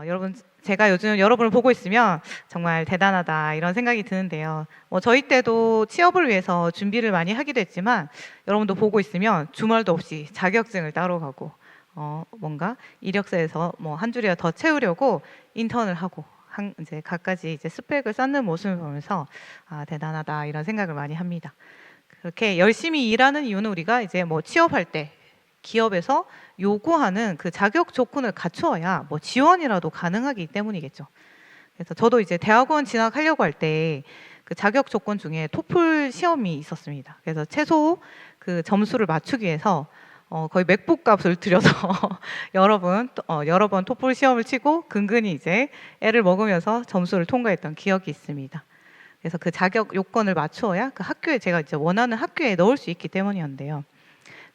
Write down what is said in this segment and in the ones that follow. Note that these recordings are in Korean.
여러분, 제가 요즘 여러분을 보고 있으면 정말 대단하다 이런 생각이 드는데요. 저희 때도 취업을 위해서 준비를 많이 하기도 했지만 여러분도 보고 있으면 주말도 없이 자격증을 따러 가고 뭔가 이력서에서 뭐 한 줄이라도 더 채우려고 인턴을 하고 이제 갖가지 이제 스펙을 쌓는 모습을 보면서 대단하다 이런 생각을 많이 합니다. 그렇게 열심히 일하는 이유는 우리가 이제 뭐 취업할 때 기업에서 요구하는 그 자격 조건을 갖추어야 뭐 지원이라도 가능하기 때문이겠죠. 그래서 저도 이제 대학원 진학하려고 할 때 그 자격 조건 중에 토플 시험이 있었습니다. 그래서 최소 그 점수를 맞추기 위해서 거의 맥북 값을 들여서 여러 번 토플 시험을 치고 근근히 이제 애를 먹으면서 점수를 통과했던 기억이 있습니다. 그래서 그 자격 요건을 맞추어야 그 학교에 제가 이제 원하는 학교에 넣을 수 있기 때문이었는데요.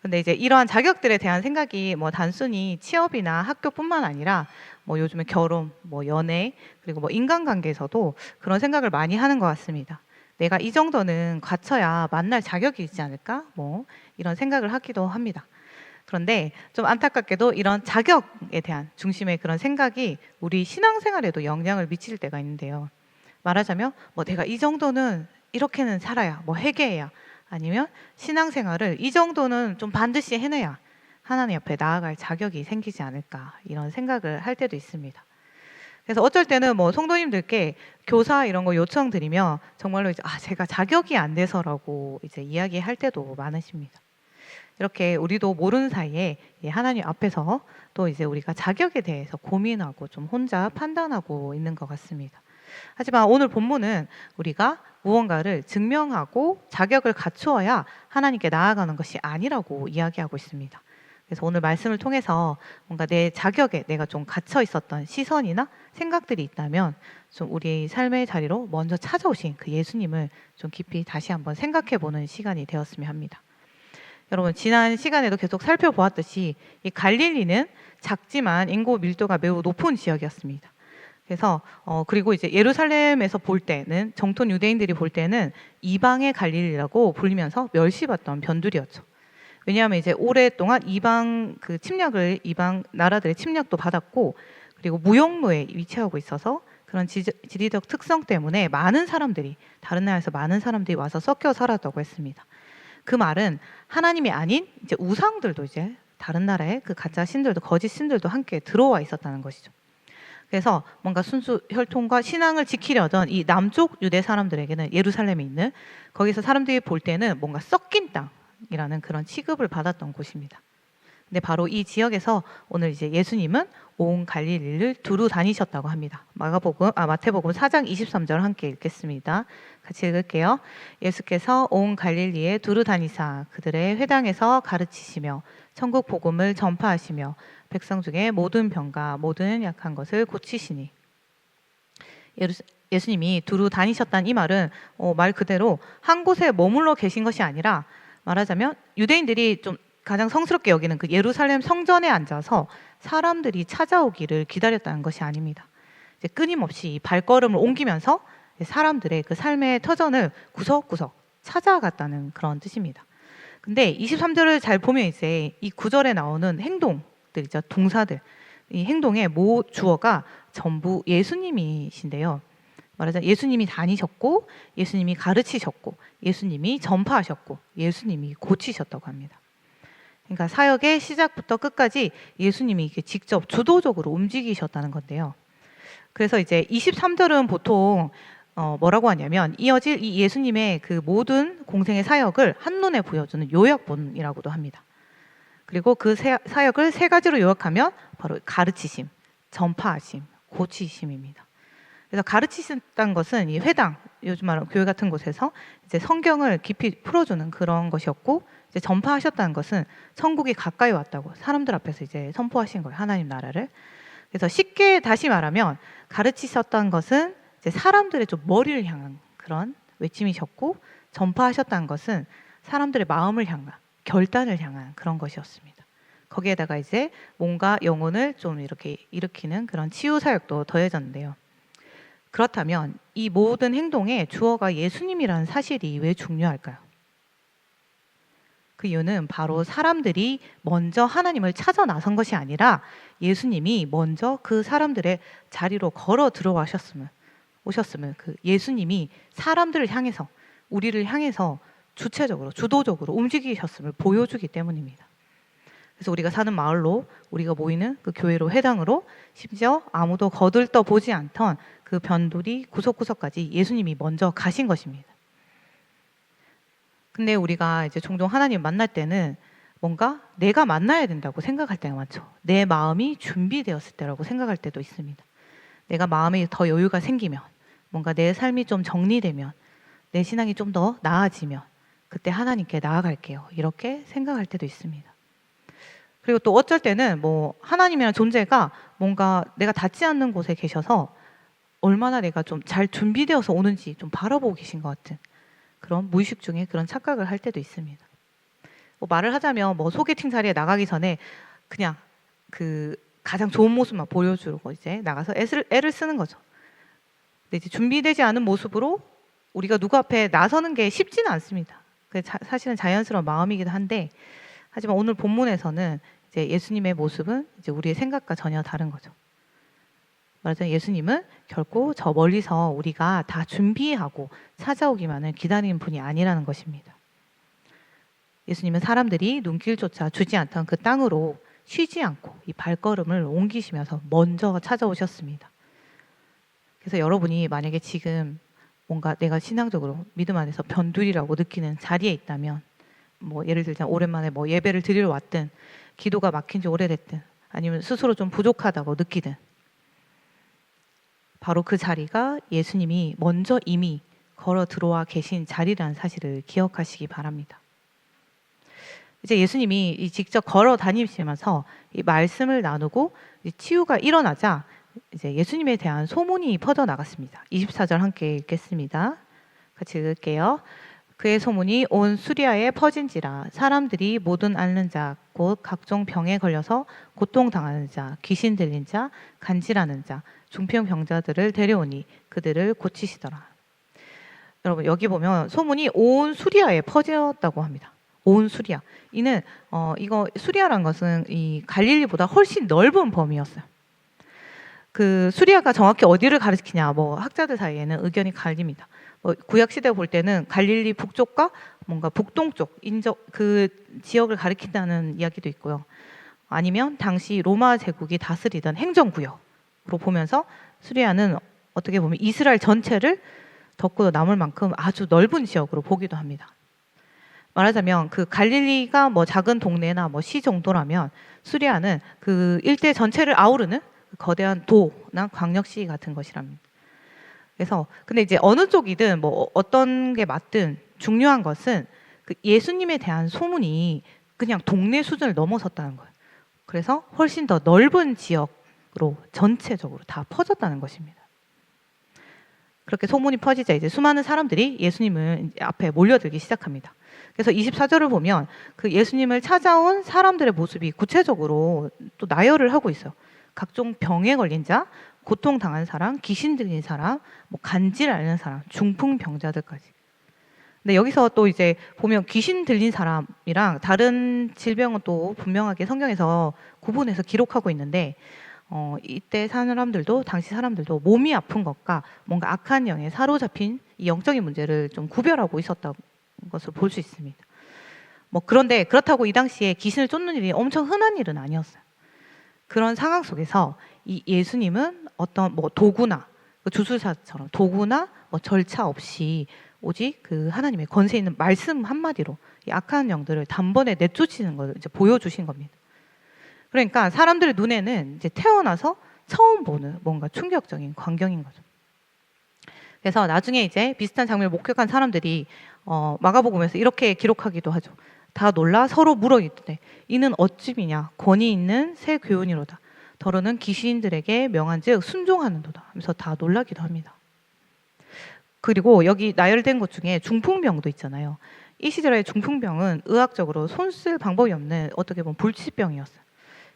근데 이제 이러한 자격들에 대한 생각이 뭐 단순히 취업이나 학교뿐만 아니라 뭐 요즘에 결혼, 뭐 연애, 그리고 뭐 인간관계에서도 그런 생각을 많이 하는 것 같습니다. 내가 이 정도는 갖춰야 만날 자격이 있지 않을까? 뭐 이런 생각을 하기도 합니다. 그런데 좀 안타깝게도 이런 자격에 대한 중심의 그런 생각이 우리 신앙생활에도 영향을 미칠 때가 있는데요. 말하자면 뭐 내가 이 정도는 이렇게는 살아야, 뭐 회개해야, 아니면 신앙생활을 이 정도는 좀 반드시 해내야 하나님 옆에 나아갈 자격이 생기지 않을까 이런 생각을 할 때도 있습니다. 그래서 어쩔 때는 뭐 성도님들께 교사 이런 거 요청드리면 정말로 이제 제가 자격이 안 돼서라고 이제 이야기할 때도 많으십니다. 이렇게 우리도 모르는 사이에 하나님 앞에서 또 이제 우리가 자격에 대해서 고민하고 좀 혼자 판단하고 있는 것 같습니다. 하지만 오늘 본문은 우리가 무언가를 증명하고 자격을 갖추어야 하나님께 나아가는 것이 아니라고 이야기하고 있습니다. 그래서 오늘 말씀을 통해서 뭔가 내 자격에 내가 좀 갇혀 있었던 시선이나 생각들이 있다면 좀 우리 삶의 자리로 먼저 찾아오신 그 예수님을 좀 깊이 다시 한번 생각해 보는 시간이 되었으면 합니다. 여러분, 지난 시간에도 계속 살펴보았듯이 이 갈릴리는 작지만 인구 밀도가 매우 높은 지역이었습니다. 그래서 그리고 이제 예루살렘에서 볼 때는 정통 유대인들이 볼 때는 이방의 갈릴리라고 불리면서 멸시받던 변두리였죠. 왜냐하면 이제 오랫동안 이방 나라들의 침략도 받았고 그리고 무역로에 위치하고 있어서 그런 지리적 특성 때문에 다른 나라에서 많은 사람들이 와서 섞여 살았다고 했습니다. 그 말은 하나님이 아닌 이제 우상들도 이제 다른 나라의 그 가짜 신들도 거짓 신들도 함께 들어와 있었다는 것이죠. 그래서 뭔가 순수 혈통과 신앙을 지키려던 이 남쪽 유대 사람들에게는 예루살렘에 있는 거기서 사람들이 볼 때는 뭔가 섞인 땅이라는 그런 취급을 받았던 곳입니다. 근데 바로 이 지역에서 오늘 이제 예수님은 온 갈릴리를 두루 다니셨다고 합니다. 마태복음 4장 23절 함께 읽겠습니다. 같이 읽을게요. 예수께서 온 갈릴리에 두루 다니사 그들의 회당에서 가르치시며 천국 복음을 전파하시며 백성 중에 모든 병과 모든 약한 것을 고치시니. 예수님이 두루 다니셨다는 이 말은 말 그대로 한 곳에 머물러 계신 것이 아니라 말하자면 유대인들이 좀 가장 성스럽게 여기는 그 예루살렘 성전에 앉아서 사람들이 찾아오기를 기다렸다는 것이 아닙니다. 이제 끊임없이 발걸음을 옮기면서 사람들의 그 삶의 터전을 구석구석 찾아갔다는 그런 뜻입니다. 근데 23절을 잘 보면 이제 이 구절에 나오는 행동들이죠. 동사들. 이 행동의 모 주어가 전부 예수님이신데요. 말하자면 예수님이 다니셨고 예수님이 가르치셨고 예수님이 전파하셨고 예수님이 고치셨다고 합니다. 그러니까 사역의 시작부터 끝까지 예수님이 이렇게 직접 주도적으로 움직이셨다는 건데요. 그래서 이제 23절은 보통 뭐라고 하냐면 이어질 이 예수님의 그 모든 공생의 사역을 한눈에 보여주는 요약본이라고도 합니다. 그리고 그 사역을 세 가지로 요약하면 바로 가르치심, 전파하심, 고치심입니다. 그래서 가르치셨다는 것은 이 회당, 요즘 말하는 교회 같은 곳에서 이제 성경을 깊이 풀어주는 그런 것이었고, 이제 전파하셨다는 것은 천국이 가까이 왔다고 사람들 앞에서 이제 선포하신 거예요. 하나님 나라를. 그래서 쉽게 다시 말하면 가르치셨다는 것은 이제 사람들의 좀 머리를 향한 그런 외침이셨고, 전파하셨다는 것은 사람들의 마음을 향한 결단을 향한 그런 것이었습니다. 거기에다가 이제 몸과 영혼을 좀 이렇게 일으키는 그런 치유 사역도 더해졌는데요. 그렇다면 이 모든 행동에 주어가 예수님이라는 사실이 왜 중요할까요? 그 이유는 바로 사람들이 먼저 하나님을 찾아 나선 것이 아니라 예수님이 먼저 그 사람들의 자리로 걸어 오셨음을 그 예수님이 사람들을 향해서 우리를 향해서 주체적으로 주도적으로 움직이셨음을 보여주기 때문입니다. 그래서 우리가 사는 마을로 우리가 모이는 그 교회로 회당으로 심지어 아무도 거들떠 보지 않던 그 변두리 구석구석까지 예수님이 먼저 가신 것입니다. 근데 우리가 이제 종종 하나님 만날 때는 뭔가 내가 만나야 된다고 생각할 때가 많죠. 내 마음이 준비되었을 때라고 생각할 때도 있습니다. 내가 마음에 더 여유가 생기면, 뭔가 내 삶이 좀 정리되면, 내 신앙이 좀 더 나아지면 그때 하나님께 나아갈게요. 이렇게 생각할 때도 있습니다. 그리고 또 어쩔 때는 뭐 하나님이라는 존재가 뭔가 내가 닿지 않는 곳에 계셔서 얼마나 내가 좀 잘 준비되어서 오는지 좀 바라보고 계신 것 같은 그런 무의식 중에 그런 착각을 할 때도 있습니다. 뭐 말을 하자면 뭐 소개팅 자리에 나가기 전에 그냥 그 가장 좋은 모습만 보여주고 이제 나가서 애를 쓰는 거죠. 근데 이제 준비되지 않은 모습으로 우리가 누구 앞에 나서는 게 쉽지는 않습니다. 사실은 자연스러운 마음이기도 한데, 하지만 오늘 본문에서는 이제 예수님의 모습은 이제 우리의 생각과 전혀 다른 거죠. 말하자면 예수님은 결코 저 멀리서 우리가 다 준비하고 찾아오기만을 기다리는 분이 아니라는 것입니다. 예수님은 사람들이 눈길조차 주지 않던 그 땅으로 쉬지 않고 이 발걸음을 옮기시면서 먼저 찾아오셨습니다. 그래서 여러분이 만약에 지금 뭔가 내가 신앙적으로 믿음 안에서 변두리라고 느끼는 자리에 있다면, 뭐 예를 들자면 오랜만에 뭐 예배를 드리러 왔든, 기도가 막힌 지 오래됐든, 아니면 스스로 좀 부족하다고 느끼든, 바로 그 자리가 예수님이 먼저 이미 걸어 들어와 계신 자리라는 사실을 기억하시기 바랍니다. 이제 예수님이 직접 걸어 다니시면서 이 말씀을 나누고 치유가 일어나자 이제 예수님에 대한 소문이 퍼져 나갔습니다. 24절 함께 읽겠습니다. 같이 읽을게요. 그의 소문이 온 수리아에 퍼진지라 사람들이 모든 앓는 자 곧 각종 병에 걸려서 고통당하는 자, 귀신 들린 자, 간질하는 자, 중풍 병자들을 데려오니 그들을 고치시더라. 여러분 여기 보면 소문이 온 수리아에 퍼졌다고 합니다. 온 수리아. 이는 이거 수리아란 것은 이 갈릴리보다 훨씬 넓은 범위였어요. 그 수리아가 정확히 어디를 가리키냐, 뭐 학자들 사이에는 의견이 갈립니다. 구약 시대 볼 때는 갈릴리 북쪽과 뭔가 북동쪽 그 지역을 가리킨다는 이야기도 있고요. 아니면 당시 로마 제국이 다스리던 행정구역으로 보면서 수리아는 어떻게 보면 이스라엘 전체를 덮고 남을 만큼 아주 넓은 지역으로 보기도 합니다. 말하자면 그 갈릴리가 뭐 작은 동네나 뭐 시 정도라면 수리아는 그 일대 전체를 아우르는 거대한 도나 광역시 같은 것이랍니다. 그래서 근데 이제 어느 쪽이든 뭐 어떤 게 맞든 중요한 것은 그 예수님에 대한 소문이 그냥 동네 수준을 넘어섰다는 거예요. 그래서 훨씬 더 넓은 지역으로 전체적으로 다 퍼졌다는 것입니다. 그렇게 소문이 퍼지자 이제 수많은 사람들이 예수님을 앞에 몰려들기 시작합니다. 그래서 24절을 보면 그 예수님을 찾아온 사람들의 모습이 구체적으로 또 나열을 하고 있어요. 각종 병에 걸린 자, 고통당한 사람, 귀신 들린 사람, 뭐 간질 앓는 사람, 중풍 병자들까지. 근데 여기서 또 이제 보면 귀신 들린 사람이랑 다른 질병은 또 분명하게 성경에서 구분해서 기록하고 있는데 이때 사람들도 당시 사람들도 몸이 아픈 것과 뭔가 악한 영에 사로잡힌 이 영적인 문제를 좀 구별하고 있었다는 것을 볼 수 있습니다. 뭐 그런데 그렇다고 이 당시에 귀신을 쫓는 일이 엄청 흔한 일은 아니었어요. 그런 상황 속에서 이 예수님은 어떤 뭐 도구나 주술사처럼 도구나 뭐 절차 없이 오직 그 하나님의 권세 있는 말씀 한마디로 이 악한 영들을 단번에 내쫓이는 걸 이제 보여주신 겁니다. 그러니까 사람들의 눈에는 이제 태어나서 처음 보는 뭔가 충격적인 광경인 거죠. 그래서 나중에 이제 비슷한 장면을 목격한 사람들이 마가복음에서 이렇게 기록하기도 하죠. 다 놀라 서로 물어 이르되 이는 어찌미냐 권위 있는 새 교훈이로다. 더러는 귀신들에게 명한즉 순종하는도다 하면서 다 놀라기도 합니다. 그리고 여기 나열된 것 중에 중풍병도 있잖아요. 이 시절의 중풍병은 의학적으로 손쓸 방법이 없는 어떻게 보면 불치병이었어요.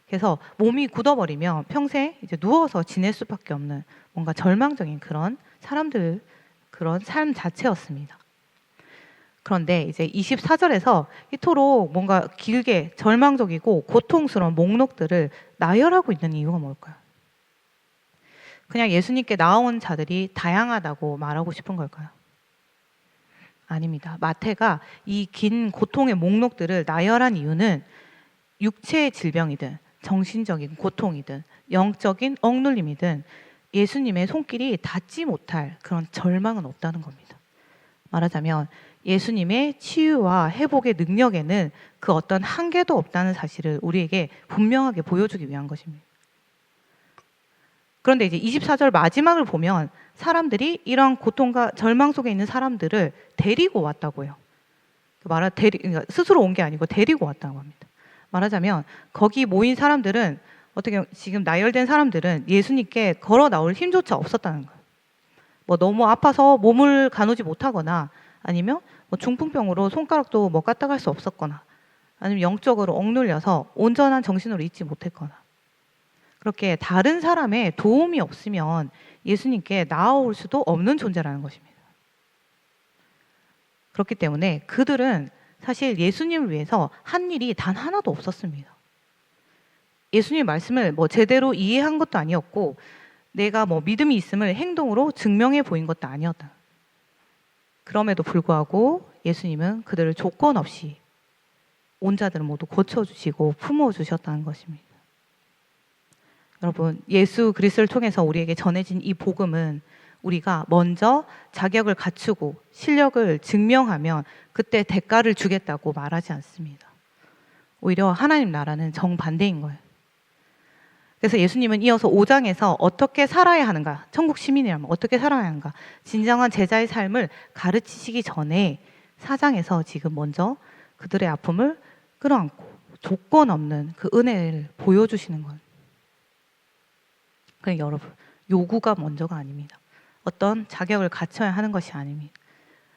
그래서 몸이 굳어버리면 평생 이제 누워서 지낼 수밖에 없는 뭔가 절망적인 그런 사람들 그런 삶 자체였습니다. 그런데 이제 24절에서 이토록 뭔가 길게 절망적이고 고통스러운 목록들을 나열하고 있는 이유가 뭘까요? 그냥 예수님께 나온 자들이 다양하다고 말하고 싶은 걸까요? 아닙니다. 마태가 이 긴 고통의 목록들을 나열한 이유는 육체의 질병이든 정신적인 고통이든 영적인 억눌림이든 예수님의 손길이 닿지 못할 그런 절망은 없다는 겁니다. 말하자면 예수님의 치유와 회복의 능력에는 그 어떤 한계도 없다는 사실을 우리에게 분명하게 보여주기 위한 것입니다. 그런데 이제 24절 마지막을 보면 사람들이 이런 고통과 절망 속에 있는 사람들을 데리고 왔다고 해요. 그러니까 스스로 온 게 아니고 데리고 왔다고 합니다. 말하자면 거기 모인 사람들은 어떻게 지금 나열된 사람들은 예수님께 걸어 나올 힘조차 없었다는 거예요. 뭐 너무 아파서 몸을 가누지 못하거나 아니면 뭐 중풍병으로 손가락도 뭐 까딱할 수 없었거나 아니면 영적으로 억눌려서 온전한 정신으로 있지 못했거나 그렇게 다른 사람의 도움이 없으면 예수님께 나아올 수도 없는 존재라는 것입니다. 그렇기 때문에 그들은 사실 예수님을 위해서 한 일이 단 하나도 없었습니다. 예수님 말씀을 뭐 제대로 이해한 것도 아니었고 내가 뭐 믿음이 있음을 행동으로 증명해 보인 것도 아니었다. 그럼에도 불구하고 예수님은 그들을 조건 없이 온 자들을 모두 고쳐주시고 품어주셨다는 것입니다. 여러분, 예수 그리스도를 통해서 우리에게 전해진 이 복음은 우리가 먼저 자격을 갖추고 실력을 증명하면 그때 대가를 주겠다고 말하지 않습니다. 오히려 하나님 나라는 정반대인 거예요. 그래서 예수님은 이어서 5장에서 어떻게 살아야 하는가, 천국 시민이라면 어떻게 살아야 하는가, 진정한 제자의 삶을 가르치시기 전에 4장에서 지금 먼저 그들의 아픔을 끌어안고 조건 없는 그 은혜를 보여주시는 거예요. 그러니까 여러분, 요구가 먼저가 아닙니다. 어떤 자격을 갖춰야 하는 것이 아닙니다.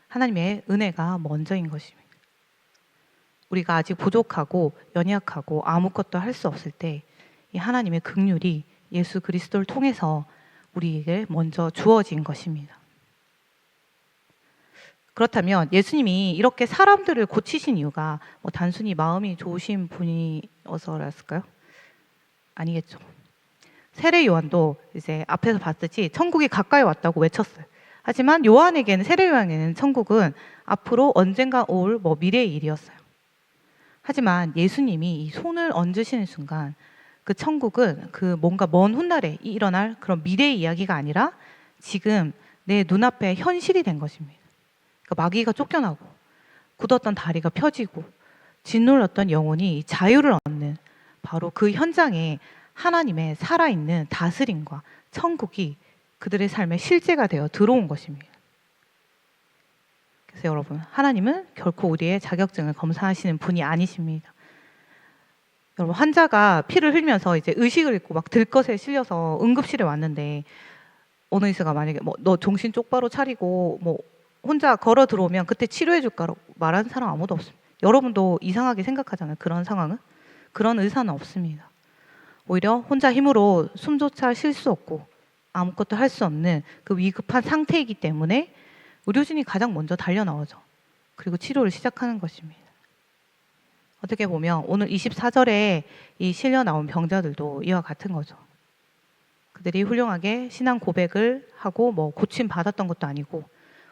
하나님의 은혜가 먼저인 것입니다. 우리가 아직 부족하고 연약하고 아무것도 할 수 없을 때 이 하나님의 긍휼이 예수 그리스도를 통해서 우리에게 먼저 주어진 것입니다. 그렇다면 예수님이 이렇게 사람들을 고치신 이유가 뭐 단순히 마음이 좋으신 분이어서였을까요? 아니겠죠. 세례 요한도 이제 앞에서 봤듯이 천국이 가까이 왔다고 외쳤어요. 하지만 요한에게는 세례 요한에게는 천국은 앞으로 언젠가 올 뭐 미래의 일이었어요. 하지만 예수님이 이 손을 얹으시는 순간 그 천국은 그 뭔가 먼 훗날에 일어날 그런 미래의 이야기가 아니라 지금 내 눈앞에 현실이 된 것입니다. 그러니까 마귀가 쫓겨나고 굳었던 다리가 펴지고 짓눌렀던 영혼이 자유를 얻는 바로 그 현장에 하나님의 살아있는 다스림과 천국이 그들의 삶에 실제가 되어 들어온 것입니다. 그래서 여러분, 하나님은 결코 우리의 자격증을 검사하시는 분이 아니십니다. 여러분, 환자가 피를 흘리면서 이제 의식을 잃고 막 들것에 실려서 응급실에 왔는데 어느 의사가 만약에 뭐 너 정신 똑바로 차리고 뭐 혼자 걸어 들어오면 그때 치료해 줄까라고 말하는 사람 아무도 없습니다. 여러분도 이상하게 생각하잖아요. 그런 상황은 그런 의사는 없습니다. 오히려 혼자 힘으로 숨조차 쉴 수 없고 아무것도 할 수 없는 그 위급한 상태이기 때문에 의료진이 가장 먼저 달려 나오죠. 그리고 치료를 시작하는 것입니다. 어떻게 보면 오늘 24절에 이 실려 나온 병자들도 이와 같은 거죠. 그들이 훌륭하게 신앙 고백을 하고 뭐 고침 받았던 것도 아니고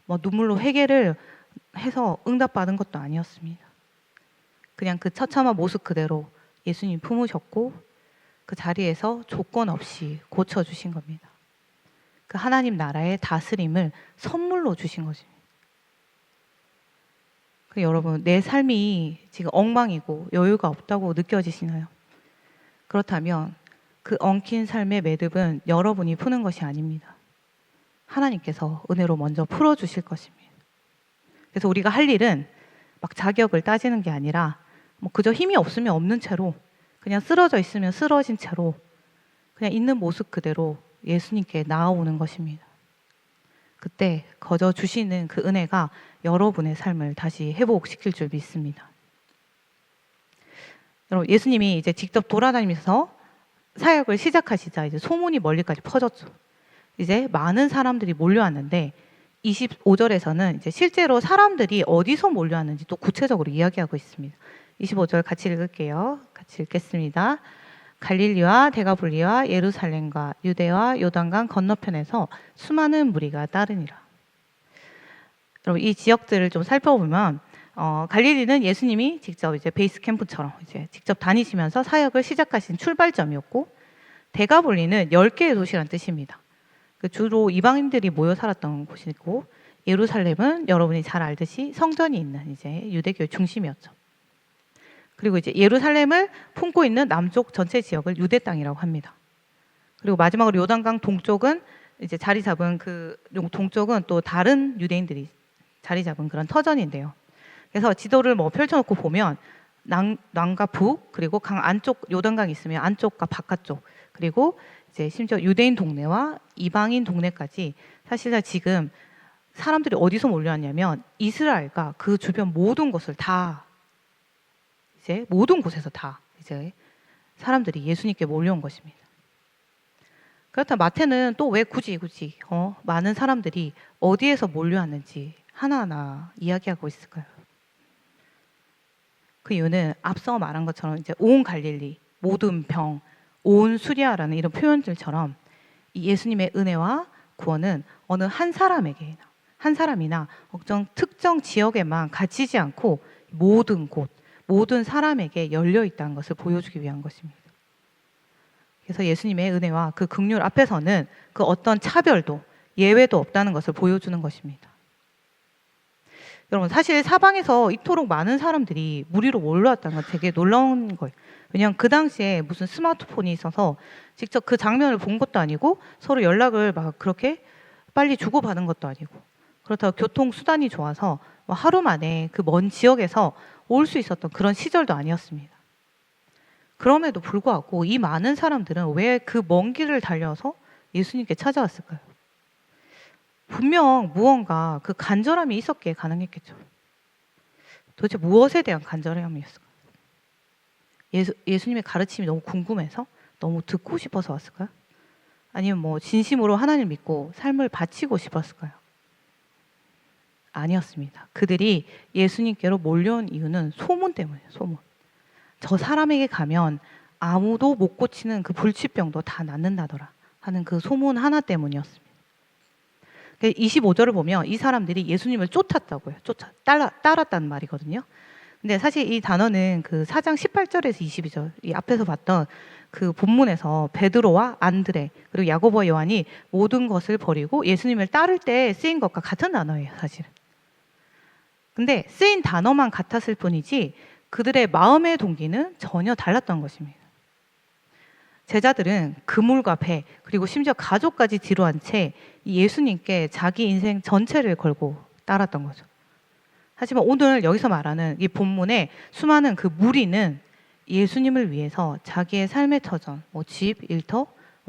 뭐 눈물로 회개를 해서 응답받은 것도 아니었습니다. 그냥 그 처참한 모습 그대로 예수님 품으셨고 그 자리에서 조건 없이 고쳐주신 겁니다. 그 하나님 나라의 다스림을 선물로 주신 것입니다. 여러분, 내 삶이 지금 엉망이고 여유가 없다고 느껴지시나요? 그렇다면 그 엉킨 삶의 매듭은 여러분이 푸는 것이 아닙니다. 하나님께서 은혜로 먼저 풀어주실 것입니다. 그래서 우리가 할 일은 막 자격을 따지는 게 아니라 뭐 그저 힘이 없으면 없는 채로 그냥 쓰러져 있으면 쓰러진 채로 그냥 있는 모습 그대로 예수님께 나아오는 것입니다. 그때 거저 주시는 그 은혜가 여러분의 삶을 다시 회복시킬 줄 믿습니다. 여러분, 예수님이 이제 직접 돌아다니면서 사역을 시작하시자 이제 소문이 멀리까지 퍼졌죠. 이제 많은 사람들이 몰려왔는데 25절에서는 이제 실제로 사람들이 어디서 몰려왔는지 또 구체적으로 이야기하고 있습니다. 25절 같이 읽을게요. 같이 읽겠습니다. 갈릴리와 데가볼리와 예루살렘과 유대와 요단강 건너편에서 수많은 무리가 따르니라. 여러분 이 지역들을 좀 살펴보면 갈릴리는 예수님이 직접 이제 베이스 캠프처럼 이제 직접 다니시면서 사역을 시작하신 출발점이었고, 데가볼리는 10개의 도시란 뜻입니다. 주로 이방인들이 모여 살았던 곳이고, 예루살렘은 여러분이 잘 알듯이 성전이 있는 이제 유대교의 중심이었죠. 그리고 이제 예루살렘을 품고 있는 남쪽 전체 지역을 유대 땅이라고 합니다. 그리고 마지막으로 요단강 동쪽은 이제 자리 잡은 그 동쪽은 또 다른 유대인들이 자리 잡은 그런 터전인데요. 그래서 지도를 뭐 펼쳐놓고 보면 남과 북, 그리고 강 안쪽 요단강이 있으면 안쪽과 바깥쪽, 그리고 이제 심지어 유대인 동네와 이방인 동네까지 사실은 지금 사람들이 어디서 몰려왔냐면 이스라엘과 그 주변 모든 곳을 다 이제 모든 곳에서 다 이제 사람들이 예수님께 몰려온 것입니다. 그렇다면 마태는 또 왜 굳이 많은 사람들이 어디에서 몰려왔는지 하나하나 이야기하고 있을까요? 그 이유는 앞서 말한 것처럼 이제 온 갈릴리, 모든 병, 온 수리아라는 이런 표현들처럼 이 예수님의 은혜와 구원은 어느 한 사람이나 어떤 특정 지역에만 갇히지 않고 모든 곳, 모든 사람에게 열려 있다는 것을 보여주기 위한 것입니다. 그래서 예수님의 은혜와 그 긍휼 앞에서는 그 어떤 차별도 예외도 없다는 것을 보여주는 것입니다. 여러분 사실 사방에서 이토록 많은 사람들이 무리로 몰려왔다는 건 되게 놀라운 거예요. 왜냐하면 그 당시에 무슨 스마트폰이 있어서 직접 그 장면을 본 것도 아니고 서로 연락을 막 그렇게 빨리 주고받은 것도 아니고, 그렇다고 교통수단이 좋아서 하루 만에 그 먼 지역에서 올 수 있었던 그런 시절도 아니었습니다. 그럼에도 불구하고 이 많은 사람들은 왜 그 먼 길을 달려서 예수님께 찾아왔을까요? 분명 무언가 그 간절함이 있었기에 가능했겠죠. 도대체 무엇에 대한 간절함이었을까요? 예수님의 가르침이 너무 궁금해서, 너무 듣고 싶어서 왔을까요? 아니면 뭐 진심으로 하나님을 믿고 삶을 바치고 싶었을까요? 아니었습니다. 그들이 예수님께로 몰려온 이유는 소문 때문이에요. 소문. 저 사람에게 가면 아무도 못 고치는 그 불치병도 다 낫는다더라 하는 그 소문 하나 때문이었습니다. 25절을 보면 이 사람들이 예수님을 쫓았다고요. 따랐다는 말이거든요. 근데 사실 이 단어는 그 4장 18절에서 22절, 이 앞에서 봤던 그 본문에서 베드로와 안드레 그리고 야고보와 요한이 모든 것을 버리고 예수님을 따를 때 쓰인 것과 같은 단어예요, 사실은. 근데 쓰인 단어만 같았을 뿐이지 그들의 마음의 동기는 전혀 달랐던 것입니다. 제자들은 그물과 배 그리고 심지어 가족까지 뒤로 한 채 예수님께 자기 인생 전체를 걸고 따랐던 거죠. 하지만 오늘 여기서 말하는 이 본문의 수많은 그 무리는 예수님을 위해서 자기의 삶의 터전, 집, 일터,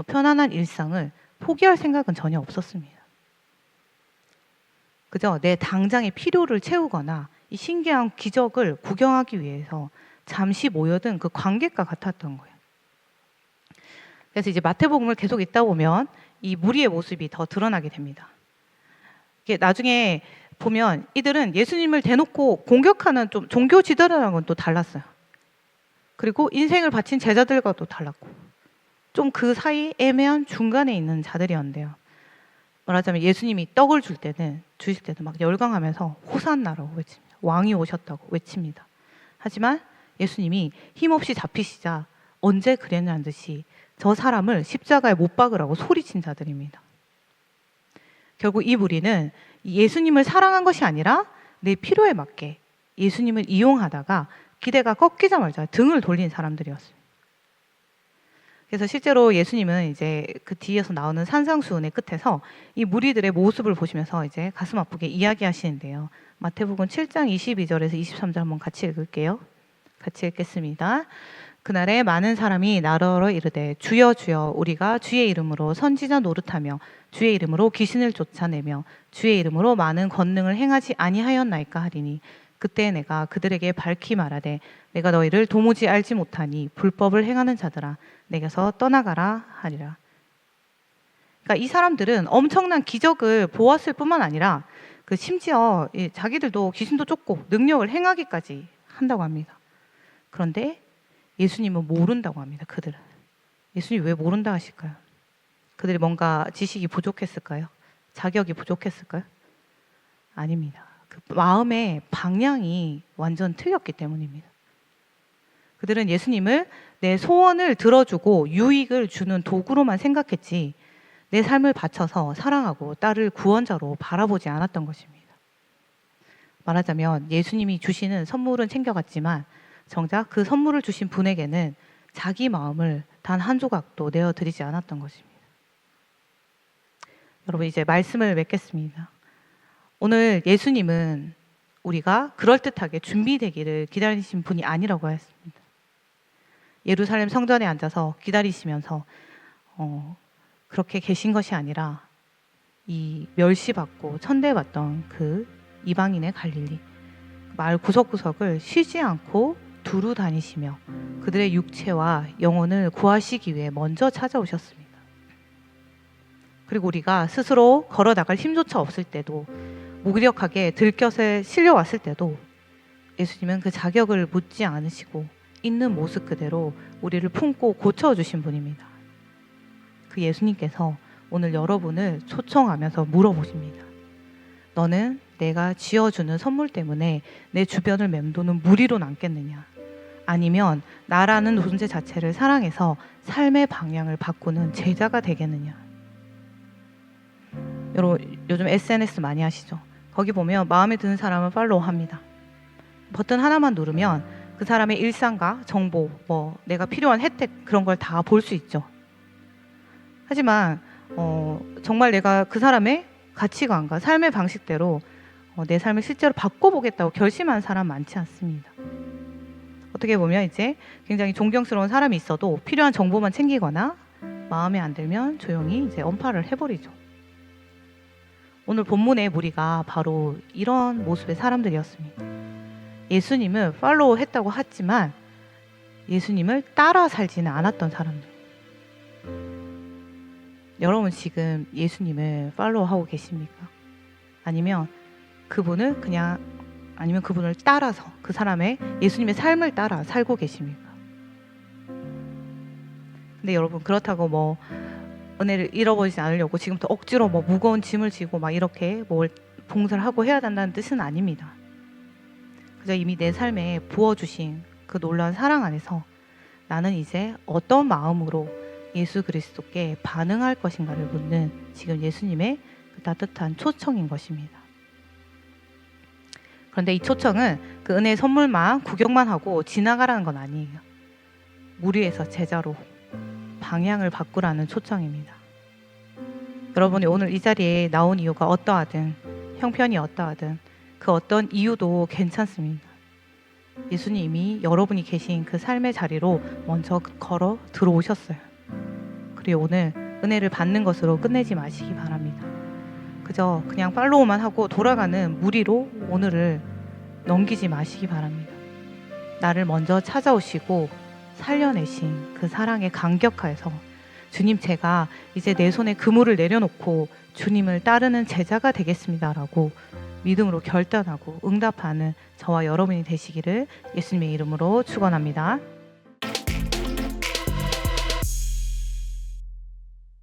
편안한 일상을 포기할 생각은 전혀 없었습니다. 그저 내 당장의 필요를 채우거나 이 신기한 기적을 구경하기 위해서 잠시 모여든 그 관객과 같았던 거예요. 그래서 이제 마태복음을 계속 읽다 보면 이 무리의 모습이 더 드러나게 됩니다. 이게 나중에 보면 이들은 예수님을 대놓고 공격하는 좀 종교 지도자랑은 건 또 달랐어요. 그리고 인생을 바친 제자들과도 달랐고 좀 그 사이 애매한 중간에 있는 자들이었는데요. 말하자면 예수님이 떡을 주실 때는 막 열광하면서 호산나라고 외칩니다. 왕이 오셨다고 외칩니다. 하지만 예수님이 힘없이 잡히시자 언제 그랬냐는 듯이 저 사람을 십자가에 못 박으라고 소리친 자들입니다. 결국 이 무리는 예수님을 사랑한 것이 아니라 내 필요에 맞게 예수님을 이용하다가 기대가 꺾이자마자 등을 돌린 사람들이었어요. 그래서 실제로 예수님은 이제 그 뒤에서 나오는 산상수훈의 끝에서 이 무리들의 모습을 보시면서 이제 가슴 아프게 이야기하시는데요. 마태복음 7장 22절에서 23절 한번 같이 읽을게요. 같이 읽겠습니다. 그날에 많은 사람이 나더러 이르되 주여 주여 우리가 주의 이름으로 선지자 노릇하며 주의 이름으로 귀신을 쫓아내며 주의 이름으로 많은 권능을 행하지 아니하였나이까 하리니 그때 내가 그들에게 밝히 말하되 내가 너희를 도무지 알지 못하니 불법을 행하는 자들아 내게서 떠나가라 하리라. 그러니까 이 사람들은 엄청난 기적을 보았을 뿐만 아니라 심지어 자기들도 귀신도 쫓고 능력을 행하기까지 한다고 합니다. 그런데 예수님은 모른다고 합니다. 그들은. 예수님 왜 모른다 하실까요? 그들이 뭔가 지식이 부족했을까요? 자격이 부족했을까요? 아닙니다. 그 마음의 방향이 완전 틀렸기 때문입니다. 그들은 예수님을 내 소원을 들어주고 유익을 주는 도구로만 생각했지 내 삶을 바쳐서 사랑하고 딸을 구원자로 바라보지 않았던 것입니다. 말하자면 예수님이 주시는 선물은 챙겨갔지만 정작 그 선물을 주신 분에게는 자기 마음을 단 한 조각도 내어드리지 않았던 것입니다. 여러분, 이제 말씀을 맺겠습니다. 오늘 예수님은 우리가 그럴듯하게 준비되기를 기다리신 분이 아니라고 했습니다. 예루살렘 성전에 앉아서 기다리시면서 그렇게 계신 것이 아니라 이 멸시받고 천대받던 그 이방인의 갈릴리 마을 구석구석을 쉬지 않고 두루 다니시며 그들의 육체와 영혼을 구하시기 위해 먼저 찾아오셨습니다. 그리고 우리가 스스로 걸어 나갈 힘조차 없을 때도 무기력하게 들것에 실려왔을 때도 예수님은 그 자격을 묻지 않으시고 있는 모습 그대로 우리를 품고 고쳐주신 분입니다. 그 예수님께서 오늘 여러분을 초청하면서 물어보십니다. 너는 내가 쥐어주는 선물 때문에 내 주변을 맴도는 무리로 남겠느냐? 아니면 나라는 존재 자체를 사랑해서 삶의 방향을 바꾸는 제자가 되겠느냐? 여러분, 요즘 SNS 많이 하시죠? 거기 보면 마음에 드는 사람을 팔로우합니다. 버튼 하나만 누르면 그 사람의 일상과 정보, 내가 필요한 혜택 그런 걸 다 볼 수 있죠. 하지만 정말 내가 그 사람의 가치관과 삶의 방식대로 내 삶을 실제로 바꿔보겠다고 결심한 사람 많지 않습니다. 어떻게 보면 이제 굉장히 존경스러운 사람이 있어도 필요한 정보만 챙기거나 마음에 안 들면 조용히 이제 언팔을 해버리죠. 오늘 본문의 무리가 바로 이런 모습의 사람들이었습니다. 예수님을 팔로우 했다고 했지만 예수님을 따라 살지는 않았던 사람들. 여러분 지금 예수님을 팔로우하고 계십니까? 아니면 그분을 따라서 그 사람의 예수님의 삶을 따라 살고 계십니까? 근데 여러분 그렇다고 은혜를 잃어버리지 않으려고 지금부터 억지로 무거운 짐을 지고 이렇게 봉사를 하고 해야 된다는 뜻은 아닙니다. 그저 이미 내 삶에 부어주신 그 놀라운 사랑 안에서 나는 이제 어떤 마음으로 예수 그리스도께 반응할 것인가를 묻는 지금 예수님의 그 따뜻한 초청인 것입니다. 그런데 이 초청은 그 은혜의 선물만 구경만 하고 지나가라는 건 아니에요. 무리에서 제자로 방향을 바꾸라는 초청입니다. 여러분이 오늘 이 자리에 나온 이유가 어떠하든 형편이 어떠하든 그 어떤 이유도 괜찮습니다. 예수님이 여러분이 계신 그 삶의 자리로 먼저 걸어 들어오셨어요. 그리고 오늘 은혜를 받는 것으로 끝내지 마시기 바랍니다. 그저 그냥 팔로우만 하고 돌아가는 무리로 오늘을 넘기지 마시기 바랍니다. 나를 먼저 찾아오시고 살려내신 그 사랑의 감격하에서 주님, 제가 이제 내 손에 그물을 내려놓고 주님을 따르는 제자가 되겠습니다라고 믿음으로 결단하고 응답하는 저와 여러분이 되시기를 예수님의 이름으로 축원합니다.